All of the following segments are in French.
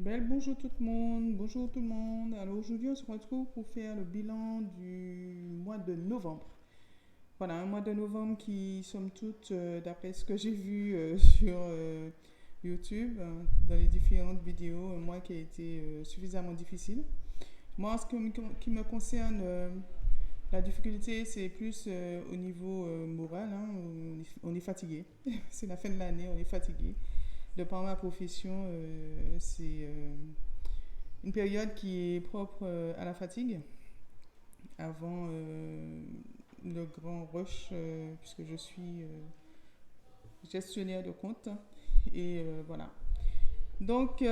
Bonjour tout le monde, bonjour tout le monde. Alors aujourd'hui on se retrouve pour faire le bilan du mois de novembre. Voilà, un mois de novembre qui, somme toute, d'après ce que j'ai vu sur YouTube, dans les différentes vidéos, un mois qui a été suffisamment difficile. Moi, en ce qui me concerne, la difficulté c'est plus au niveau moral, hein. On est fatigué. C'est la fin de l'année, on est fatigué. De par ma profession, c'est une période qui est propre à la fatigue avant le grand rush, puisque je suis gestionnaire de compte. Et voilà. Donc,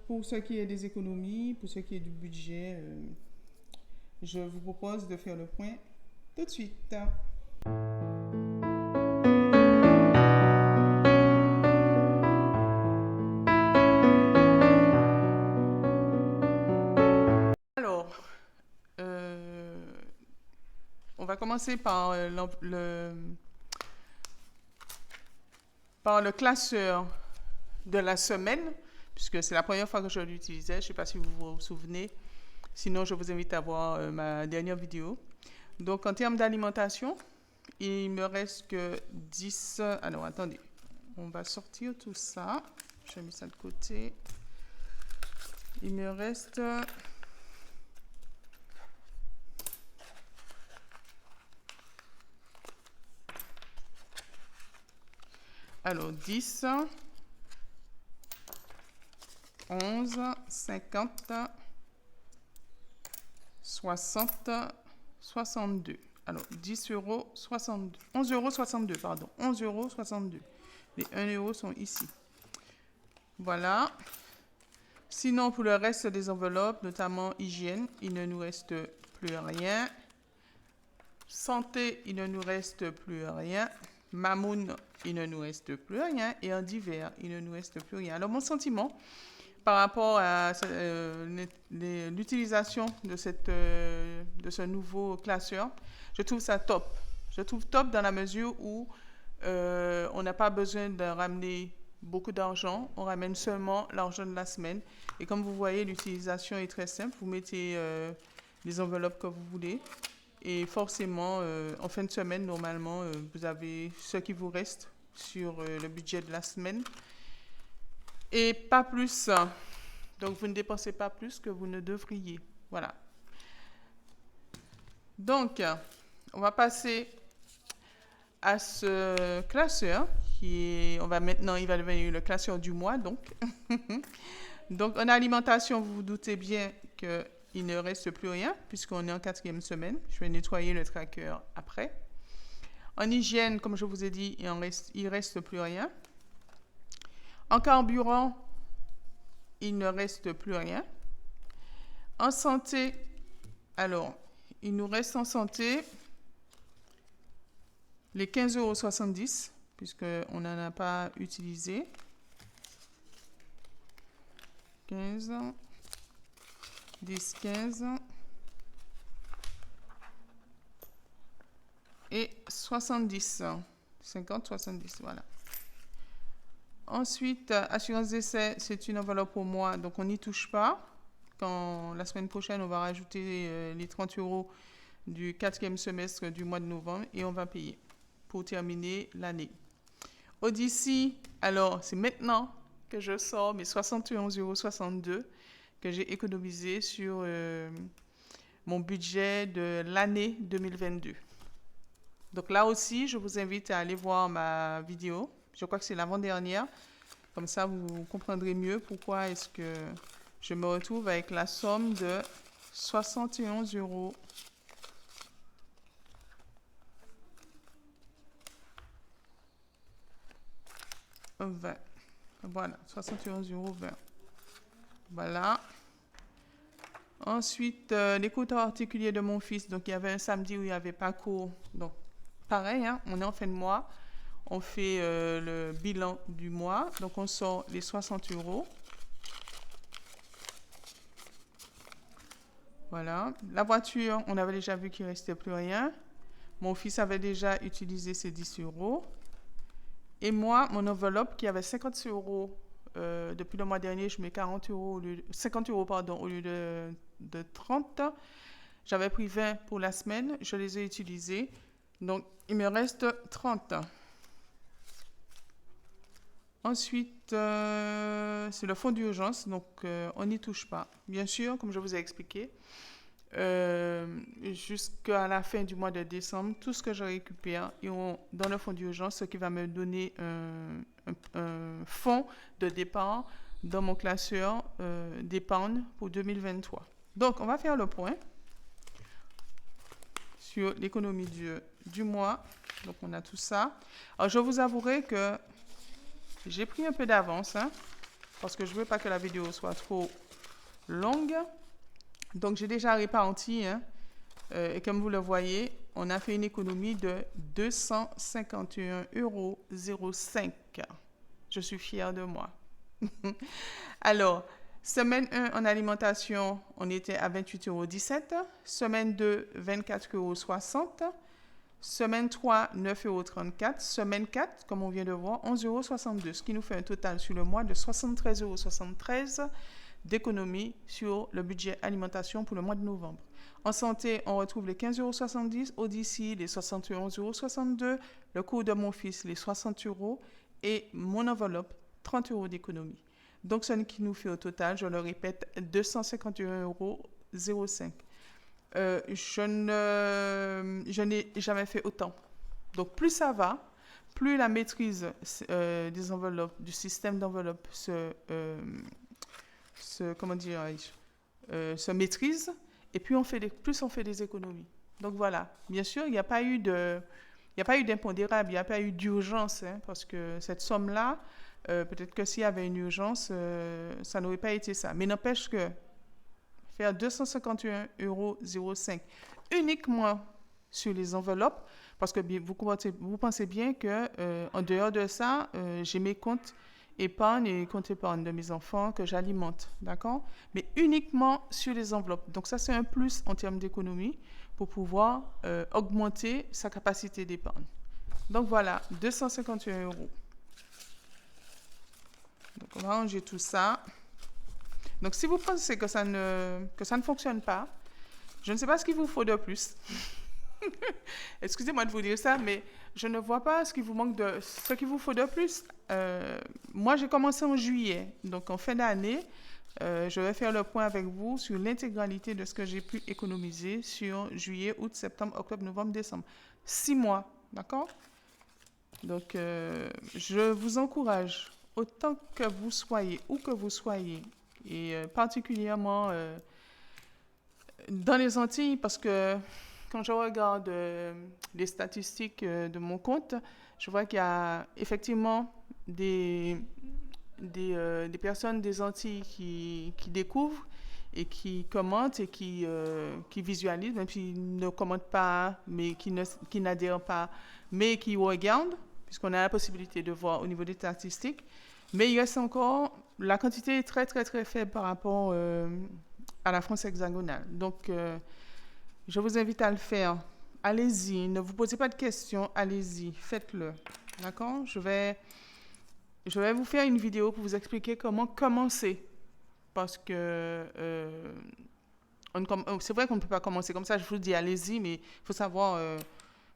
pour ce qui est des économies, pour ce qui est du budget, je vous propose de faire le point tout de suite. Alors, euh, on va commencer par par le classeur de la semaine, puisque c'est la première fois que je l'utilisais. Je ne sais pas si vous vous souvenez. Sinon, je vous invite à voir ma dernière vidéo. Donc, en termes d'alimentation, il me reste que 10. Alors, attendez. On va sortir tout ça. Je mets ça de côté. Il me reste... Alors, 10, 11, 50, 60, 62. Alors, 10 euros, 62. 11 euros 62, pardon. 11 euros 62. Les 1 euro sont ici. Voilà. Sinon, pour le reste des enveloppes, notamment hygiène, il ne nous reste plus rien. Santé, il ne nous reste plus rien. Mamoun, il ne nous reste plus rien. Et en divers, il ne nous reste plus rien. Alors, mon sentiment par rapport à l'utilisation de ce nouveau classeur, je trouve ça top. Je trouve top dans la mesure où on n'a pas besoin de ramener beaucoup d'argent. On ramène seulement l'argent de la semaine. Et comme vous voyez, l'utilisation est très simple. Vous mettez les enveloppes que vous voulez. Et forcément, en fin de semaine, normalement, vous avez ce qui vous reste sur le budget de la semaine. Et pas plus. Donc, vous ne dépensez pas plus que vous ne devriez. Voilà. Donc, on va passer à ce classeur il va devenir le classeur du mois, donc. Donc, en alimentation, vous vous doutez bien qu'il ne reste plus rien, puisqu'on est en 4e semaine. Je vais nettoyer le tracker après. En hygiène, comme je vous ai dit, il reste plus rien. En carburant, il ne reste plus rien. En santé, alors, il nous reste en santé les 15,70 €, puisqu'on n'en a pas utilisé. 15, 10, 15 et 70. 50, 70, voilà. Ensuite, assurance décès, c'est une enveloppe au mois, donc on n'y touche pas. Quand la semaine prochaine, on va rajouter les 30 euros du 4e semestre du mois de novembre et on va payer pour terminer l'année. Odyssey, alors c'est maintenant que je sors mes 71,62 € que j'ai économisé sur mon budget de l'année 2022. Donc là aussi, je vous invite à aller voir ma vidéo. Je crois que c'est l'avant-dernière. Comme ça, vous comprendrez mieux pourquoi est-ce que je me retrouve avec la somme de 71 euros. Voilà, 71 euros 20. Voilà. Ensuite, les cours particuliers de mon fils. Donc, il y avait un samedi où il n'y avait pas cours. Donc, pareil, hein, on est en fin de mois. On fait le bilan du mois. Donc, on sort les 60 euros. Voilà. La voiture, on avait déjà vu qu'il ne restait plus rien. Mon fils avait déjà utilisé ses 10 euros. Et moi, mon enveloppe qui avait 56 euros depuis le mois dernier, je mets 50 euros pardon, au lieu de 30. J'avais pris 20 pour la semaine, je les ai utilisés. Donc, il me reste 30. Ensuite, c'est le fonds d'urgence, donc on n'y touche pas. Bien sûr, comme je vous ai expliqué, jusqu'à la fin du mois de décembre, tout ce que je récupère iront dans le fonds d'urgence, ce qui va me donner un fonds de départ dans mon classeur d'épargne pour 2023. Donc, on va faire le point sur l'économie du mois. Donc, on a tout ça. Alors, je vous avouerai que j'ai pris un peu d'avance, parce que je ne veux pas que la vidéo soit trop longue. Donc, j'ai déjà réparti, et comme vous le voyez, on a fait une économie de 251,05 €. Je suis fière de moi. Alors, semaine 1 en alimentation, on était à 28,17 €. Semaine 2, 24,60 €. Semaine 3, 9,34 €. Semaine 4, comme on vient de voir, 11,62 €. Ce qui nous fait un total sur le mois de 73,73 € d'économie sur le budget alimentation pour le mois de novembre. En santé, on retrouve les 15,70 €. Odyssey, les 71,62 €. Le cours de mon fils, les 60 €. Et mon enveloppe, 30 € d'économie. Donc, ce qui nous fait au total, je le répète, 251,05 €. Je n'ai jamais fait autant. Donc, plus ça va, plus la maîtrise des enveloppes, du système d'enveloppe se maîtrise, et plus on fait des économies. Donc, voilà. Bien sûr, il n'y a pas eu d'impondérable, il n'y a pas eu d'urgence, parce que cette somme-là, peut-être que s'il y avait une urgence, ça n'aurait pas été ça. Mais n'empêche que faire 251,05 € uniquement sur les enveloppes, parce que vous pensez bien que en dehors de ça, j'ai mes comptes épargne et comptes épargne de mes enfants que j'alimente, d'accord? Mais uniquement sur les enveloppes. Donc ça, c'est un plus en termes d'économie pour pouvoir augmenter sa capacité d'épargne. Donc voilà, 251 €. Donc on va ranger tout ça. Donc, si vous pensez que ça ne fonctionne pas, je ne sais pas ce qu'il vous faut de plus. Excusez-moi de vous dire ça, mais je ne vois pas ce qu'il vous faut de plus. Moi, j'ai commencé en juillet. Donc, en fin d'année, je vais faire le point avec vous sur l'intégralité de ce que j'ai pu économiser sur juillet, août, septembre, octobre, novembre, décembre. 6 mois, d'accord? Donc, je vous encourage, autant que vous soyez, où que vous soyez, et particulièrement dans les Antilles, parce que quand je regarde les statistiques de mon compte, je vois qu'il y a effectivement des personnes des Antilles qui découvrent et qui commentent et qui visualisent, même s'ils ne commentent pas, mais qui n'adhèrent pas, mais qui regardent, puisqu'on a la possibilité de voir au niveau des statistiques. Mais il reste encore, la quantité est très, très, très faible par rapport à la France hexagonale. Donc, je vous invite à le faire. Allez-y, ne vous posez pas de questions, allez-y, faites-le. D'accord? Je vais vous faire une vidéo pour vous expliquer comment commencer. Parce que c'est vrai qu'on ne peut pas commencer comme ça, je vous dis allez-y, mais il faut savoir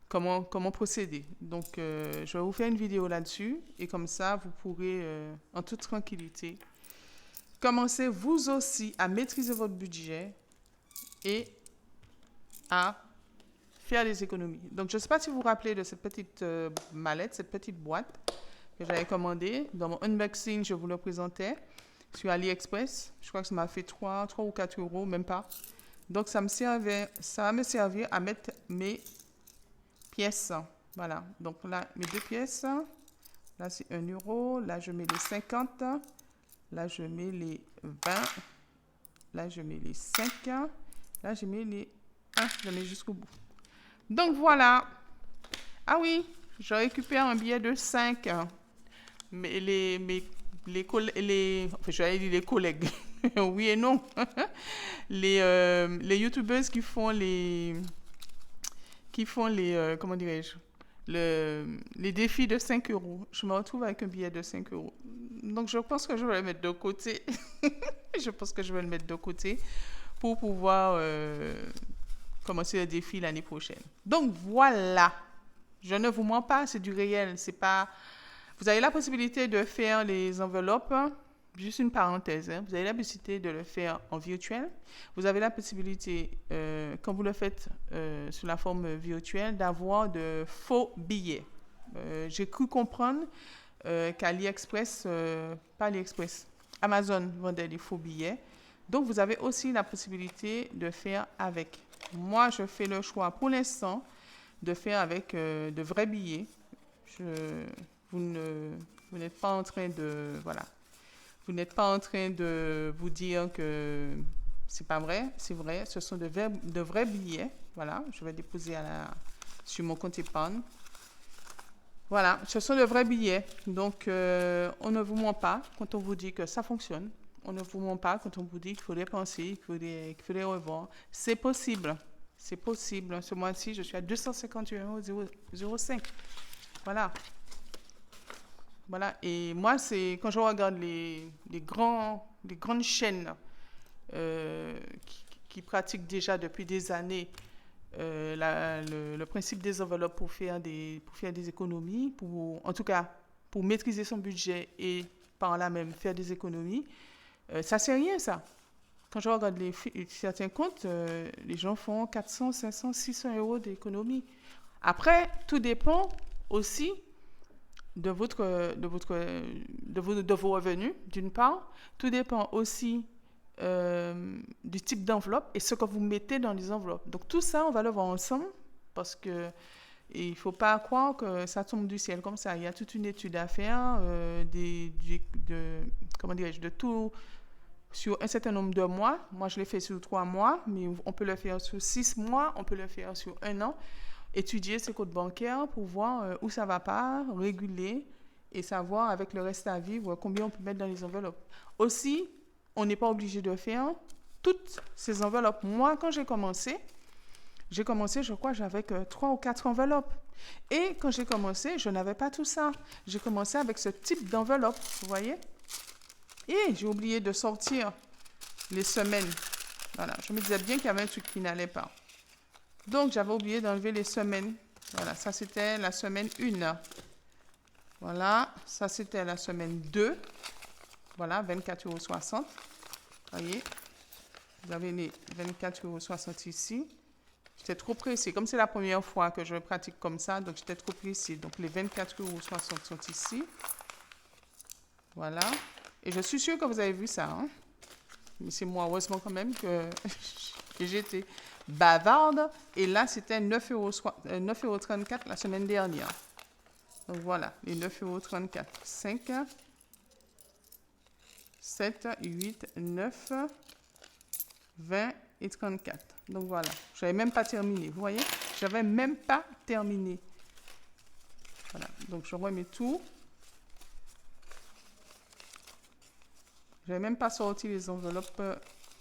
comment procéder. Donc, je vais vous faire une vidéo là-dessus et comme ça, vous pourrez, en toute tranquillité, commencer vous aussi à maîtriser votre budget et à faire des économies. Donc, je ne sais pas si vous vous rappelez de cette petite mallette, cette petite boîte que j'avais commandée. Dans mon unboxing, je vous le présentais sur AliExpress. Je crois que ça m'a fait 3 ou 4 €, même pas. Donc, ça va me servir à mettre mes pièces. Voilà. Donc, là, mes 2 pièces. Là, c'est 1 €. Là, je mets les 50. Là, je mets les 20. Là, je mets les 5. Là, je mets les 1. Je mets jusqu'au bout. Donc, voilà. Ah oui, je récupère un billet de 5. Mais j'allais dire les collègues. Oui et non. les youtubeuses qui font les comment dirais-je, les défis de 5 euros. Je me retrouve avec un billet de 5 euros. Donc, je pense que je vais le mettre de côté. Je pense que je vais le mettre de côté pour pouvoir commencer le défi l'année prochaine. Donc, voilà. Je ne vous mens pas, c'est du réel. C'est pas... Vous avez la possibilité de faire les enveloppes, juste une parenthèse, hein. Vous avez la possibilité de le faire en virtuel. Vous avez la possibilité, quand vous le faites sous la forme virtuelle, d'avoir de faux billets. J'ai cru comprendre qu'AliExpress, pas AliExpress, Amazon vendait des faux billets. Donc, vous avez aussi la possibilité de faire avec. Moi, je fais le choix pour l'instant de faire avec de vrais billets. Vous n'êtes pas en train de... Voilà. Vous n'êtes pas en train de vous dire que c'est pas vrai. C'est vrai. Ce sont de vrais billets. Voilà. Je vais déposer sur mon compte épargne. Voilà. Ce sont de vrais billets. Donc, on ne vous ment pas quand on vous dit que ça fonctionne. On ne vous ment pas quand on vous dit qu'il faut dépenser, qu'il faut les revoir. C'est possible. C'est possible. Ce mois-ci, je suis à 251,05 €. Voilà. Voilà. Et moi, c'est quand je regarde les grandes chaînes qui pratiquent déjà depuis des années le principe des enveloppes pour faire des économies, en tout cas, pour maîtriser son budget et par là même faire des économies. Ça, c'est rien, ça. Quand je regarde certains comptes, les gens font 400, 500, 600 € d'économie. Après, tout dépend aussi de vos revenus, d'une part. Tout dépend aussi du type d'enveloppe et ce que vous mettez dans les enveloppes. Donc, tout ça, on va le voir ensemble parce que il ne faut pas croire que ça tombe du ciel comme ça. Il y a toute une étude à faire, de tout sur un certain nombre de mois. Moi, je l'ai fait sur 3 mois, mais on peut le faire sur 6 mois, on peut le faire sur 1 an. Étudier ses comptes bancaires pour voir où ça ne va pas, réguler et savoir avec le reste à vivre combien on peut mettre dans les enveloppes. Aussi, on n'est pas obligé de faire toutes ces enveloppes. Moi, quand j'ai commencé, je crois, j'avais que 3 ou 4 enveloppes. Et quand j'ai commencé, je n'avais pas tout ça. J'ai commencé avec ce type d'enveloppe, vous voyez? Et j'ai oublié de sortir les semaines. Voilà, je me disais bien qu'il y avait un truc qui n'allait pas. Donc, j'avais oublié d'enlever les semaines. Voilà, ça c'était la semaine 1. Voilà, ça c'était la semaine 2. Voilà, 24,60 €. Voyez, vous avez les 24,60 € ici. J'étais trop pressée. Comme c'est la première fois que je pratique comme ça, donc j'étais trop pressée. Donc, les 24,60 € sont ici. Voilà. Et je suis sûre que vous avez vu ça. Hein? Mais c'est moi, heureusement quand même, que j'étais bavarde. Et là, c'était 9,34 € la semaine dernière. Donc voilà, les 9,34 €. 5, 7, 8, 9, 20 et 34. Donc voilà, je n'avais même pas terminé. Vous voyez, je n'avais même pas terminé. Voilà, donc je remets tout. Je n'avais même pas sorti les enveloppes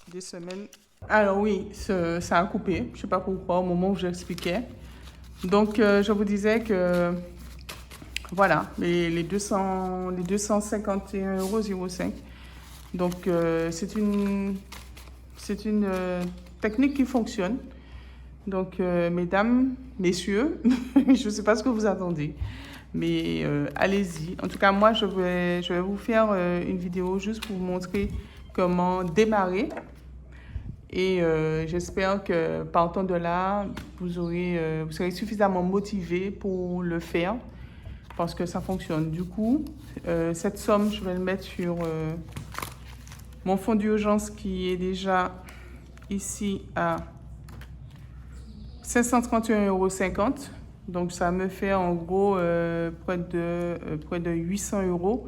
des semaines. Alors oui, ça a coupé. Je ne sais pas pourquoi, au moment où j'expliquais. Donc, je vous disais que, voilà, les 251,05 €. Donc, c'est une technique qui fonctionne. Donc, mesdames, messieurs, je ne sais pas ce que vous attendez. Mais allez-y. En tout cas, moi, je vais vous faire une vidéo juste pour vous montrer comment démarrer. Et j'espère que partant de là, vous serez suffisamment motivé pour le faire parce que ça fonctionne. Du coup, cette somme, je vais le mettre sur mon fonds d'urgence qui est déjà ici à 531,50 €. Donc, ça me fait en gros près de 800 €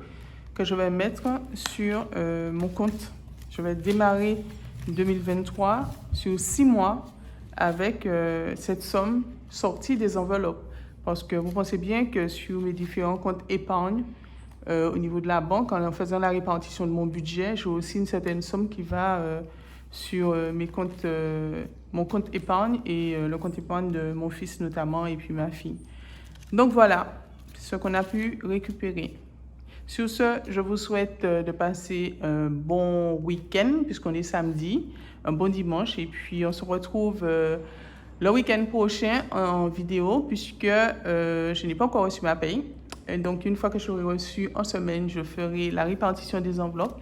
que je vais mettre sur mon compte. Je vais démarrer 2023 sur 6 mois avec cette somme sortie des enveloppes. Parce que vous pensez bien que sur mes différents comptes épargne, au niveau de la banque, en faisant la répartition de mon budget, j'ai aussi une certaine somme qui va sur mes comptes, mon compte épargne et le compte épargne de mon fils notamment et puis ma fille. Donc voilà ce qu'on a pu récupérer. Sur ce, je vous souhaite de passer un bon week-end puisqu'on est samedi, un bon dimanche et puis on se retrouve le week-end prochain en vidéo puisque je n'ai pas encore reçu ma paye. Et donc une fois que j'aurai reçu en semaine, je ferai la répartition des enveloppes.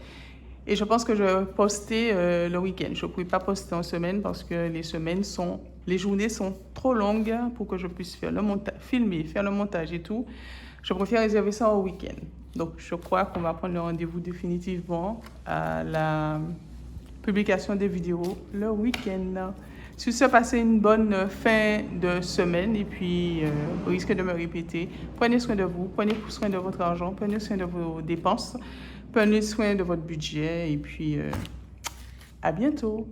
Et je pense que je vais poster le week-end. Je ne pourrai pas poster en semaine parce que les journées sont trop longues pour que je puisse faire le montage, filmer, faire le montage et tout. Je préfère réserver ça au week-end. Donc, je crois qu'on va prendre le rendez-vous définitivement à la publication des vidéos le week-end. Sur ce, passez une bonne fin de semaine et puis, au risque de me répéter, prenez soin de vous, prenez soin de votre argent, prenez soin de vos dépenses, prenez soin de votre budget et puis, à bientôt.